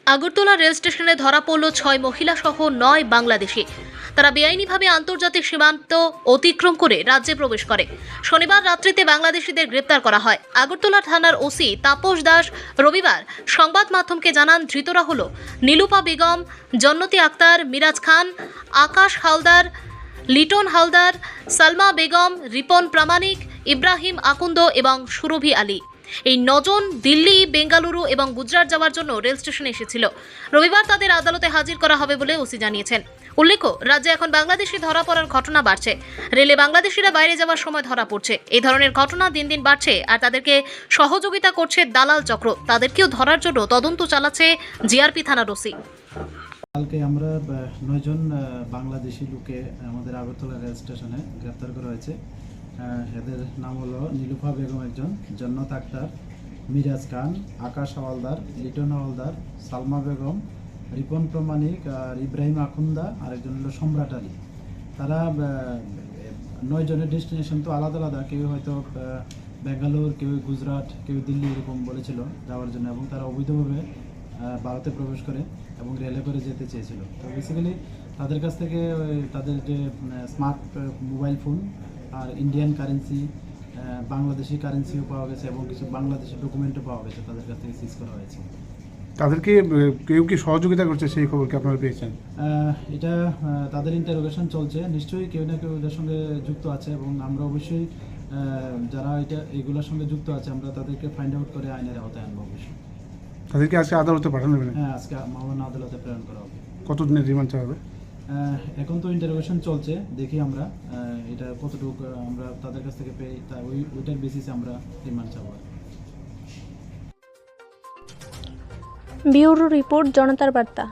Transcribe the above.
Agartala rail স্টেশনে ধরা পড়ল 6 মহিলা সহ 9 বাংলাদেশি। তারা বেআইনিভাবে আন্তর্জাতিক সীমান্ত অতিক্রম করে রাজ্যে প্রবেশ করে। শনিবার রাত্রিতে বাংলাদেশিদের গ্রেপ্তার করা হয়। আগরতলা থানার ওসি তাপস দাস রবিবার সংবাদ মাধ্যমকে জানান, ধৃতরা হলো নীলুপা বেগম, জন্নতি আক্তার, মিরাজ খান, আকাশ হালদার, লিটন হালদার, সালমা বেগম, রিপন প্রামাণিক, ইব্রাহিম আকুন্দ এবং সুরভি আলী। এই 9 জন দিল্লি, বেঙ্গালুরু এবং গুজরাট যাওয়ার জন্য রেল স্টেশনে এসেছিল। রবিবার তাদের আদালতে হাজির করা হবে বলে ওসি জানিয়েছেন। উল্লেখ্য, রাজ্যে এখন বাংলাদেশি ধরা পড়ার ঘটনা বাড়ছে। রেলে বাংলাদেশিরা বাইরে যাওয়ার সময় ধরা পড়ছে। এই ধরনের ঘটনা দিন দিন বাড়ছে, আর তাদেরকে সহযোগিতা করছে দালাল চক্র। তাদেরকেও ধরার জন্য তদন্ত চালাচ্ছে জিআরপি থানার ওসি। কালকে আমরা 9 জন বাংলাদেশি লোকে আমাদের আগরতলা রেল স্টেশনে গ্রেপ্তার করা হয়েছে। এদের নাম হলো নীলুফা বেগম একজন, জন্নত আক্তার, মিরাজ খান, আকাশ হাওয়ালদার, লিটন হাওয়ালদার, সালমা বেগম, রিপন প্রামাণিক আর ইব্রাহিম আকুন্দা, আরেকজন হলো সম্রাট আলী। তারা 9 জনের ডেস্টিনেশন তো আলাদা আলাদা, কেউ হয়তো বেঙ্গালুর, কেউ গুজরাট, কেউ দিল্লি এরকম বলেছিল যাওয়ার জন্য, এবং তারা অবৈধভাবে ভারতে প্রবেশ করে এবং রেলে করে যেতে চেয়েছিল। তো বেসিক্যালি তাদের কাছ থেকে তাদের যে স্মার্ট মোবাইল ফোন আর ইন্ডিয়ান কারেন্সি, বাংলাদেশি কারেন্সিও পাওয়া গেছে এবং কিছু বাংলাদেশি ডকুমেন্টও পাওয়া গেছে, তাদের কাছ থেকে সিজ করা হয়েছে। তাদেরকে কেউ কি সহযোগিতা করছে সেই খবর কি আপনারা পেয়েছেন? এটা তাদের ইন্টারোগেশন চলছে, নিশ্চয়ই কেউ না কেউ এদের সঙ্গে যুক্ত আছে, এবং আমরা অবশ্যই যারা এগুলোর সঙ্গে যুক্ত আছে আমরা তাদেরকে ফাইন্ড আউট করে আইনের আওতায় আনবো অবশ্যই। তাদেরকে আজকে আদালতে পাঠানো হবে? হ্যাঁ, আজকে মামলা আদালতে প্রেরণ করা হবে। কতদিনের রিমান্ড চাওয়া হবে? এখন তো ইন্টারোগেশন চলছে, দেখি আমরা এটা কতটুকু আমরা তাদের কাছ থেকে পেয়ে ওইটার বেসিসে আমরা রিমান্ড চাবো। ব্যুরো রিপোর্ট, জনতার বার্তা।